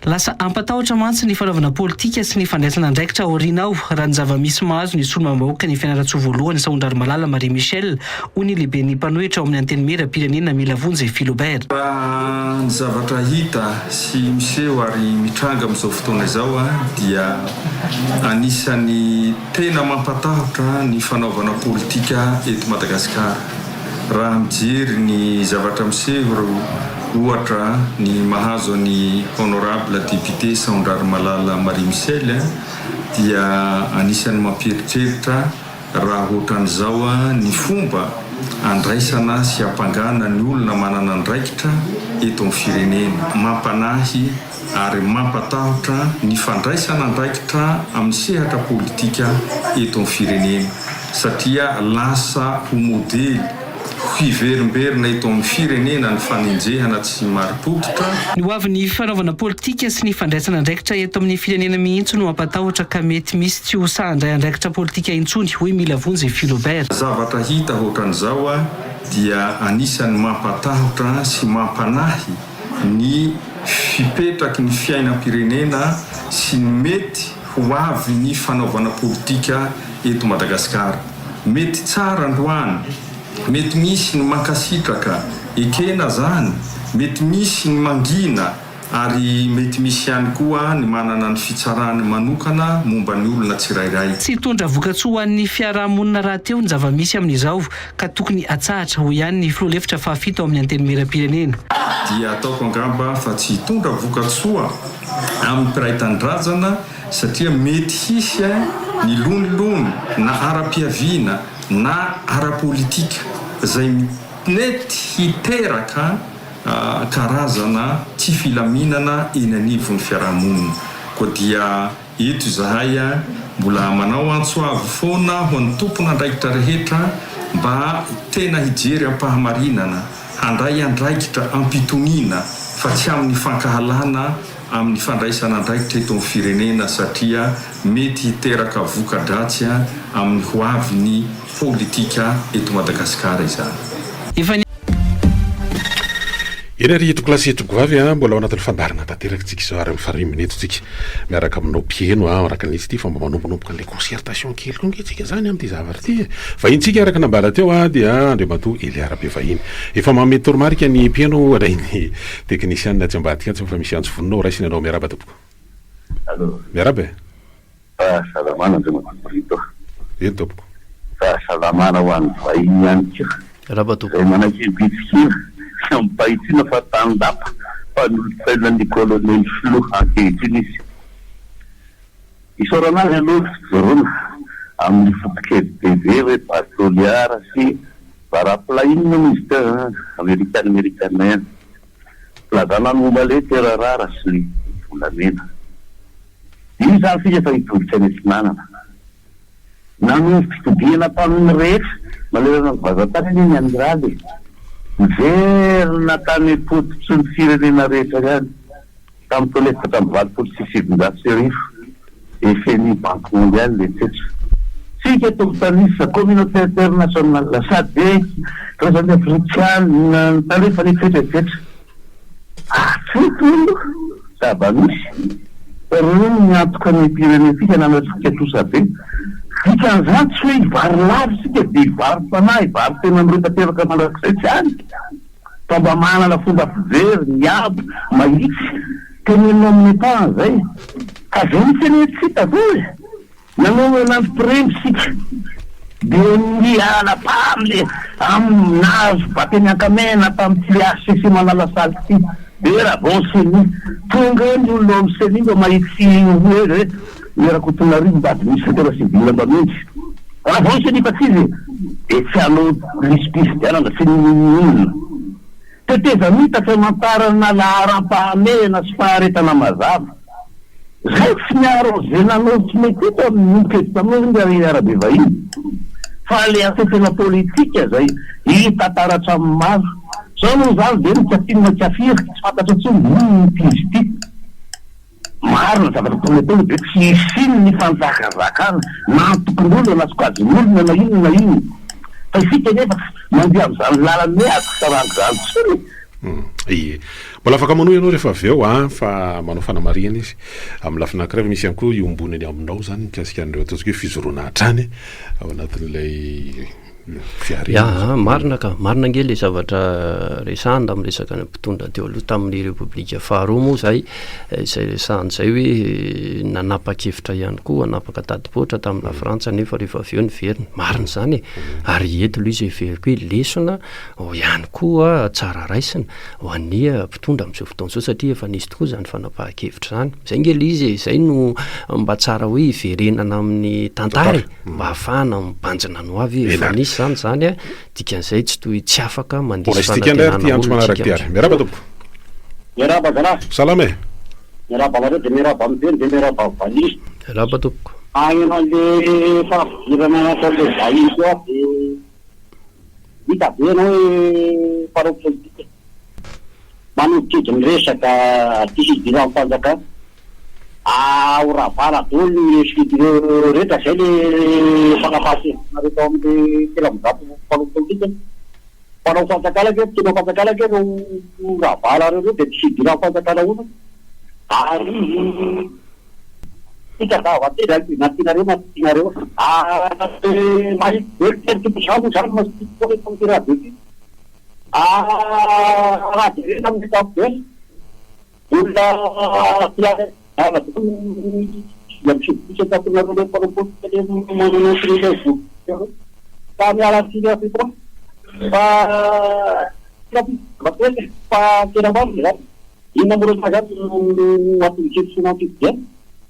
Lasa ampatahotra mantsy ny fanaovana politika sy ny fandraisana andraikitra aoriana ao raha ny zava-misy mahazo ny solomam-bahoaka ny fianarantsoa voalohany Saondrary Malala Marie Michel hoy ny lehibe ny mpanohitra ao amin'ny anteny mera-pirenena Milavonjy Philobert. Ny zavatra hita sy miseho ary mitranga amin'izao fotoana izao dia anisan'ny tena mampatahotra ny fanaovana politika eto Madagasikara. Raha mijery ny zavatra miseho ohatra ny mahazo ny honorable député Saondrary Malala Marie Michel dia anisan'ny mamperitreritra raha ohatran'izao ny fomba andraisana sy ampangana ny olona manana andraikitra eto amin'ny firenena. Mampanahy ary mampatahotra ny fandraisana andraikitra amin'ny sehatra politika eto amin'ny firenena satria lasa ho modely hiverimberina eto amin'ny firenena ny fanenjehana tsy mari-potitra. Ny hoavy ny fanaovana politika sy ny fandraisana andraikitra eto amin'ny firenena mihitsy no mampatahotra ka mety misy tsy ho sahandray andraikitra politika intsony hoy Milavonjy Philobert. Zavatra hita ohatran'izao dia anisan'ny mampatahotra sy mampanahy ny fipetraky ny fiainam-pirenena sy ny mety ho avy ny fanaovana politika eto Madagasikara. Mety tsara androany, mety misy ny mankasitraka ekena zany, mety misy ny mangina ary mety misy ihany koa ny manana ny fitsarany manokana momba ny olona tsirairay. Tsy hitondra vokatsoa ho an'ny fiarahamonina rahateo ny zava-misy amin'izao ka tokony atsahatra ho ihany ny filoha-hevitra fahafito ao amin'ny anteny mera-pirenena. Dia ataoko angamba fa tsy hitondra vokatsoa amin'ny mpiray tanindrazana satria mety hisy ny lonilony na ara-piaviana na ara-politika zay mety hiteraka karazana tsy filaminana eny anivon'ny fiarahamonina. Koa dia eto zahay mbola manao antsoavy foana ho an'ny tompona andraikitra rehetra mba tena hijery ampahamarinana, handray andraikitra ampitoniana fa tsy amin'ny fankahalana amin'ny fandraisana andraikitra eto amin'ny firenena satria mety hiteraka voka-dratsy amin'ny hoavin'ny politika eto Madagasikara izany. Ery hitoko lasy hitoko vavy mbola ao anatin'ny fandarina tanteraka izao ary mifarimina eto tsika miaraka aminao pieno araka nisy ity fa mba manombonomboka an'ilay concertation kely koa ntsika zany amin'ity zavatra ity vahintsika araka nambara teo dia Andriamatoa Eliarabe vahiny efa mameto toromarika ny pieno rainy technicien tsy ambadika tsy fa misy antso voninao raisina anao miaraba tompoko. Miarabe salamana Andriamatoa eny tompoko salamana ho an'ny vahiny ihany koa raba tompoko manakibitsikina sampahitsina fa tandapa fa nolotsaina ny colonel Filoha ankehitriny izy isoranazy aloha zorona amin'ny fotokely TV hoe patrouillard sy paraplaine misy amerikana ihany plazana ny momba le terarara sy volamena io zany fika fa hitoditsaina sy nanana nano fitodiana tamin'ny rehetra malerana vazatany iny andraly miverina tany pototry ny firenena rehetra ihany tamin'ny tolefaka tamin'ny valopolo sy sivinjato sy arivo FMI Banque Mondiale etc. Sika tokotanisa communauté internationale SADC trésorier africaine talefa etc etc. Tsotolo zava-misy rony miantoka ny pirenena fika nanatsika tosabe fika an'izany tsy hoe ivary lavy sika dia ivary fanahy ivary tena miretatevaka mandrakizay tsy any fa mba manana fomba fijery miabo mahitsy tenenao amin'ny tany zay ka zay ny tenetsika voy nanao nantipremy sika dia miala-pamle aminazo bateny ankamena tamin'ny filiasy sy manala saly ty dia raha bon seni tonga ny olona amin'ny seni mba mahitsy hoe re miarako tonarivo mbady misy fatera sivila mba mihitsy raha bon seni fa tsy izy dia tsy anao lispisitianana sy ny olona teteza mita famantarana laharam-pahamena sy faharetana mazava zay tsy miaro zay nanao tsy mety eto amin'ny miketo tamin'ny Eliarabe vahiny fa le asefena politika zay hitantaratra amin'ny maro zao moa zany dia nikatinina kafirika tsy fantatra tsy mpizy ty maro na zavatra tometeo dia tsy isiny ny fanjakazakana na tokon'olona na sokajin'olona na ino na ino fa isika nefa mandeha amin'izany lalany hoe akosarango zany tsony Ie mbola afaka manohy ianao rehefa avy eo fa manao fanamariana izy amin'ny lafiny anankiray misy ihany koa iombonany aminao zany mikasika an'ireo ataontsika hoe fizoroana hatrany ao anatin'ilay marina nge le zavatra resahana amin'ny resaka mpitondra teo aloha tamin'ny repoblika faharoa moa izay resahana izay hoe nanapa-kevitra ihany koa anapaka tadipotra tamin'ny lafrantsa nefa rehefa avy eo ny verina marina izany ary eto loha izy everiko hoe lesona ihany koa tsara raisina ho ania mpitondra amin'izao fotoana izao satria efa nisy tokoa izany fanapaha-kevitra izany izay nge le izy izay no mba tsara hoe iverenana amin'ny tantara mba ahafahana mibanjina no avy efa nisy zany dikan'izay tsy toy tsy afaka mandiso fanantenana miaraba tompo miaraba zana salama miaraba nareo de miaraba am'teny de miaraba valisy miaraba tompoko agny le fahavirana ataole vahiny koa de hita be anao hoe parao politika manodikdy ny resaka disidira mpanjaka oravala dolo ny eskidireo rehetra zay le fanapasynareo tao am'le telamzato mpanao politika mpanao fanjakalaky mpitona fanjakalaky ro ravala reo de disidira mpanjakala ona ary ikadavatena natinareo natinareo mahitbeketympizamo zany masitikoetontirabety raha direna amin'ny tapobely olona tiare misy tatinareo le panapolitika le manonotrile vo fa mialatiny afiko fa tena mamo zany inona morona zany atinykefisonantidia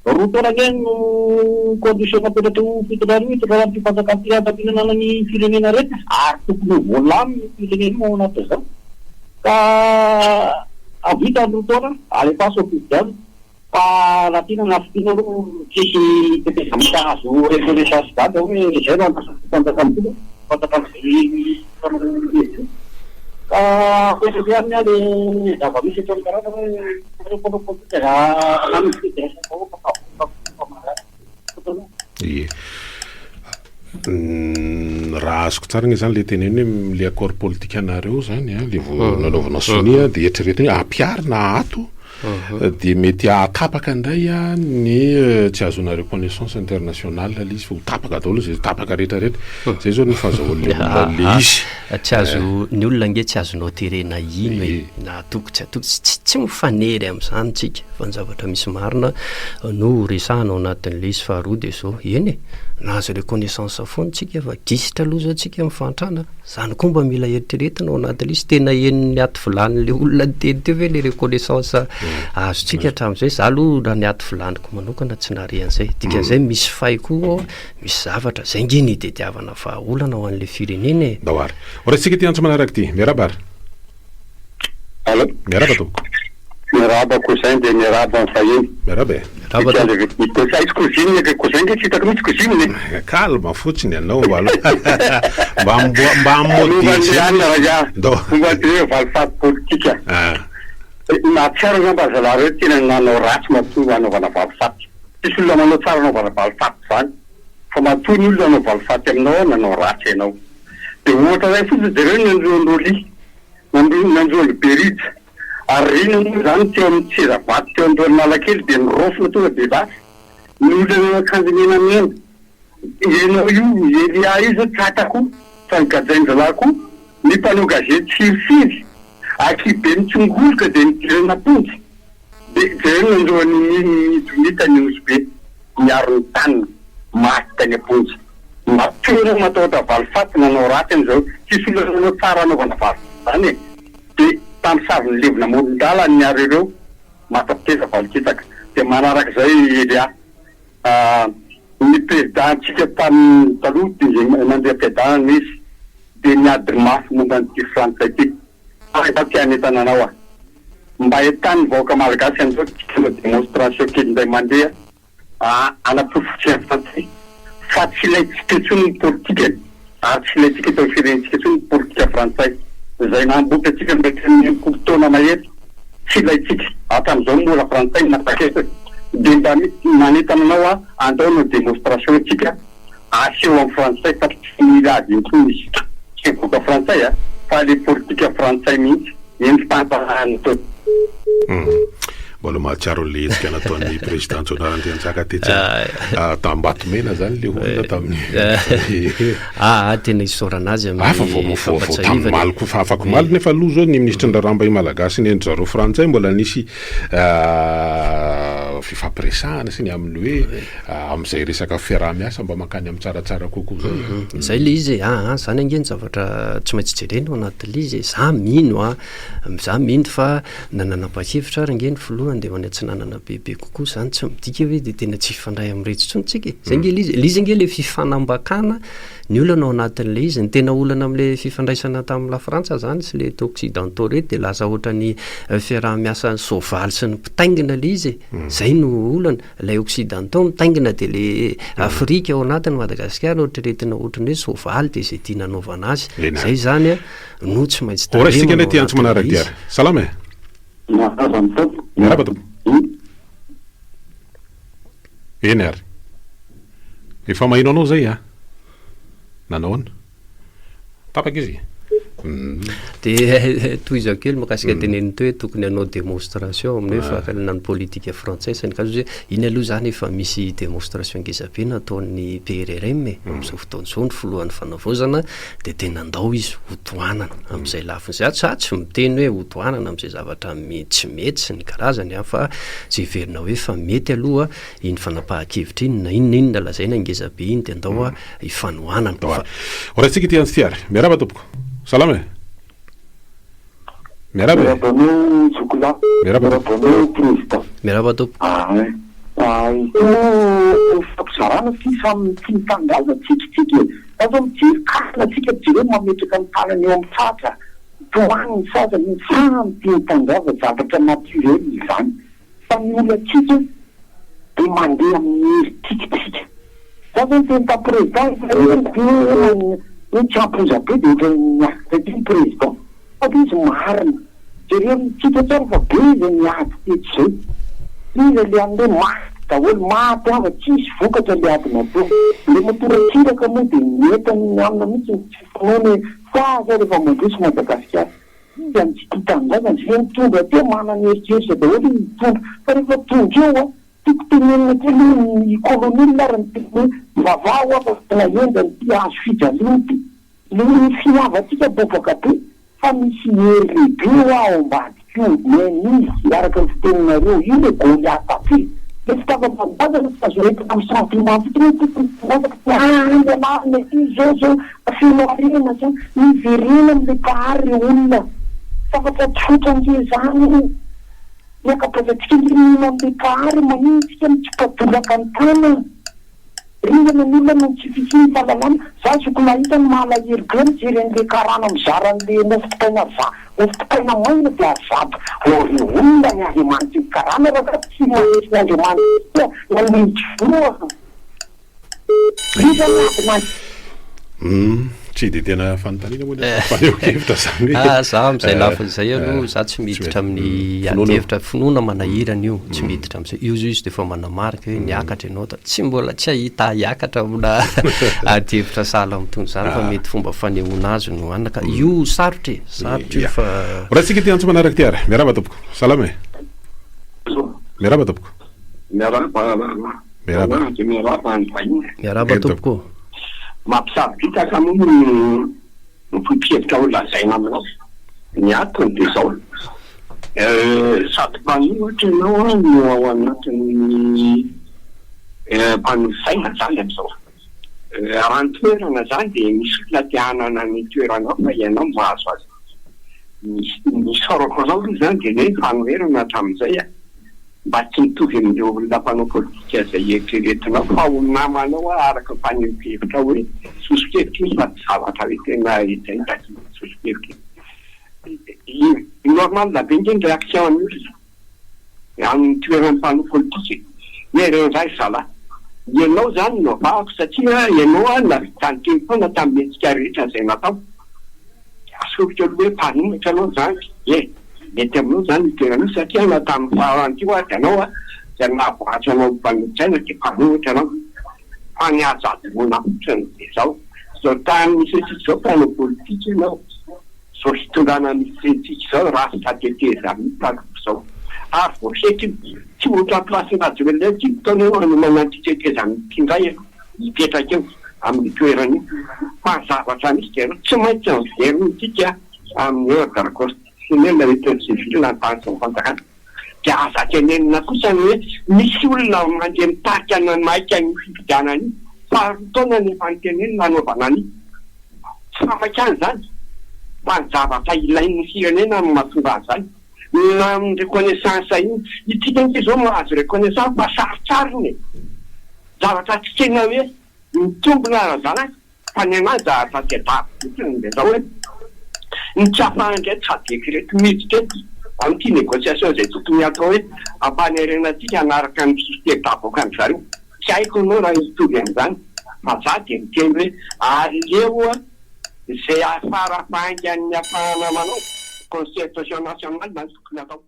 roa taona ge no condition napetrato fitondrany raha mpifanjakampirampinanana ny firenena rehetra ary tokony voalamy firenena ao anaty zao ka avita roa taona alefa sofidiany fa latina nafitina aloha tsisy tetezamitazo reconnaissance data hoe zay no antafanjakampina fanjakamy hoesabe aminy a le zava-misy eto amin'ny karana hoe panapolitika raha namisy federation ie raha azoko tsara gny zany le teneny hoe le accord politique anareo zany le vo nanaovana sonia de eritreretiny hoe ampiarina ato de mety atapaka indray ny tsy azona reconnaissance internationale le izy fa ho tapaka daholo zay tapaka rehetrarehetra zay zao ny fahazahoan'le le izy tsy azo ny olona nge tsy azonao terena ino hoe na toko tsy atoky tsy mifanery am'izany tsika fa ny zavatra misy marina no resahana ao anatin'le izy faharoa de zao eny nahazo reconnaissance foana tsika fa gisitra loza tsika mifantrana zany koa mba mila eritreretina ao anatin'le izy tena eniny aty volan'le olona teny teo ve le reconnaissance azo tsika hatramin'izay za aloha raha ny aty volaniko manokana tsy narean'izay dikan'izay misy fay koa misy zavatra zay nge ny tediavana vahaolana ho an'le firenena e daoary oratsika ty antso manaraky ty miarabara allo miaraba tompoko miaraba cousin de miaraba mfahiny miaraba izy cousine ke cousin ke tsy hitako mihitsy cousine calme fotsiny anao mba modele valfaty politika natsiara zany mba zala reo tena nanao ratsy mato anaovana valifaty tsisy olona manao tsara anaovana valifaty zany fa matoa ny olona anao valifaty aminao nanao ratsy ianao de ohatra zay fotsiny de reo nanjoan'oli nanjoan'y berija ary reny moa zany teo amin'ny tsezavaty teo androany malakely de nirofona tonga de lasy ny olona akanjomena mena enao io elia io zao tsatako fa nigajainjalako ny mpanao gazety sirifiry akibe mitsongoloka de nidirena pontsy de zay nanjoany donitany osy be miaro ny tanina maty tany apontsy matoera mataotra valifaty nanao raty am'izao tsisy olona nanao tsara anaovana valifaty zany e de tamy saviny levona molondala niaro ireo matapiteza valikitaka de manarak'izay elia ny présidentsika tamin'ny taloha de mandeha président misy de niady mafy momba nyty frantsay ty fa tiany tananao mba etany vahoaka malagasy an'izao tsika démonstration kely nday mandeha anapofotsy frantsay fa tsy ilaitsika tsony ny politika ary tsy ilaitsika tao firenetsika tsony ny politika frantsay zay namboka atsika mety fotoana mahery tsy ilaitsika hatramin'izao mbola frantsay napakesa de mba manetananao andao no démonstration atsika aseho amin'ny frantsay fa tsy mila ady intsony izy tsy voka frantsay fa le politika frantsay mihitsy Enty mbola mahatsiaro le hetsika nataon'ny président Andriantsaka tambatomena zany le olona tamin'ny tena isorana azy maliko fa afako maly nefa aloha zao ny ministre ndrarambay malagasy ny endry zareo frantsay mbola nisy fifampiresahana sy ny amin'ny hoe amin'izay resaka fiaraha-miasa mba mankany amin'ny tsaratsara kokoa zay le izy zany angeny zavatra tsy maintsy jerena ao anatin'le izy za mino fa nananapa-kevitra ary angeny filohany de any atsinanana bebe kokoa zany tsy midika hoe de tena tsy fandray am'retsotsontsika zay nge lizy nge le fifanambakana ny olana ao anatin'le izy ny tena olana am'le fifandraisana tamin'ny la Frantsa zany sy le occidentaux reto de lasa ohatrany fiaraha-miasa soavaly sy ny mpitaingina le izy zay no olana lay occidentaux mitaingina de le Afrika ao anatiny Madagasikara ohatreretina ohatrany hoe soavaly de zay tia nanaovana azy zay zany no tsy maintsy orasika le tiantsy manaraka diary salama miaraba tompo eny ary efa mahino anao zay nanaoana tapaka izy de toizao kely makasika teneny to hoe tokony hanao démonstration amin'ny hoe fahakalana ny politika français sany ka hoe iny aloha zany efa misy démonstration ngezabe nataon'ny PRRM amin'izao fotoana izao ny filohan'ny fanavaozana de tena andao izy hotoanana amin'izay lafiny zay tsy miteny hoe hotoanana amin'izay zavatra tsy mety sy ny karazany fa tsy verina hoe fa mety aloha iny fanapahan-kevitra iny na inona lazaina ngezabe iny de andao ifanoanana oratsika ty antsy ty ary miaraba tompoko salama miaraba miaraba topo fampizaranna ty samy ty mitangaza tsikitsiky azo mitsirikasina tsika jire mametraka ny tanany eo amin'ny tratra toaniny sasany samy ty mitangaza zavatra naturel izany fa ny olona tsika de mandeha amin'ny hery-tikitsika za zany tenta président ny tsy ampoza be de miasa ty ny président fa de izy marina jereo tsika tsara fa be zay miady teto zay izy le amle maty daholo maty ava tsisy vokatra le adina to le matorakiraka moa de metany amina mihitsy fifanoany fa za rehefa mandroso Madagasikara izy any tsy titangaza zay mitondra te manany eritreritra daholo izy mitondra fa rehefa tonga eo tiako tenenina kely ny kolonila ary ny teny vavao afa tena enda ny ty azo fijaliany ty le fiavatsika bobaka be fa misy hery lehibe ao ambadikio misy araka ny fiteninareo io le Goliath ty le fitavam-pambazana fazoretika amin'ny sentiment fitreandeanarina ty zao fianarena zany miverena amle pahary olona tafatra tsotra zany miakapazatsika nirina amle pahary manitsika mitsipatolaka ny tana ringana ny olona mantsifitsiny fahalalana za soko mahita ny mahalahery be mijery an'le karana mizaran'le mofotikaina mofotikaina maina de azabo ry olona ny Andriamanitra karana raha tsy manesy Andriamanitra nanitsoroa tsy de tena fanontaniana moa faneo-kevitra zany za am'izay lafiny zay aloha za tsy miditra amin'ny adihevitra finoana manahirana io tsy miditra am'izay io zao izy de fa manamarika hoe niakatra ianao tsy mbola tsy ahita hiakatra amina adihevitra sahala amitony zany fa mety fomba fanehoana azy no anaka io sarotra io fa ratsika ty antso manaraka ty ary miaraba tompoko salama miaraba tompoko miaraba tompoko mampisabitaka moa ny fipievitra ho lazaina aminao ny atony de zao sady mpanohatra ianao no ao anatin'ny mpanosaina zany am'izao raha ny toerana zany de misy olona tianana ny toeranao fa ianao mahazo azy misy sorako anao aloha zany de hoe fanoherana hatramin'izay mba tsy mitovy amin'le olona mpanao politika zay eritreretinao fa ho namanao araka mpaneho-kevitra hoe soso-kevitra izy fa tsy zavatra hoe tena itaita soso-kevitra normal be nge ny réaction any olona amin'ny toeran'ny mpanao politika hoe reo zay zala ianao zany no avahako satria ianao navitany kely foana tamin'ny etsika rehetra zay natao asovitra aloha hoe mpanomatra anao zany mety aminao zany itoeranao satria na tamin'ny faharanty aty anao zay nahavoatra anao mpanomotsaina de mpanomatra anao fa ny azadimona fotrany de zao zao tany misy atsika zao mpanao politika ianao zao fitondrana misy tsika zao raha sateteza mitakizao ary voasety tsy ohatra plasinazy relay tsy taona eo no manantiteteza mitindray hipetraka eo amin'ny toerany mazavatra misy de tsy maintsy miveronytsika amin'ny ordre constitutionnel na état civil na fanjakana dia aza tenenina kosa ny hoe misy olona mandeha mitarika na maika ny fifidianany fa taona ny fantenenina nanaovana ny tsy famakany zany fanjavatra ilain'ny firenena amin'ny mahatonga azany na amin'ny reconnaissance iny itsika nke zao mahazo reconnaissance fa sarotsarony zavatra tsy tena hoe mitombona zany fa ny anazy zavatra tsy adavy de zao hoe ny tsy afahany tsy adekreto mihitsy amin'ity négociation zay tokony atao hoe ampanerenatsika anaraka ny système d'avocat ny zareo tsy haiko anao raha hitovy an'izany fa za de miteny hoe aleo zay afarafaingan'ny afahana manao concertation nationale na tokony atao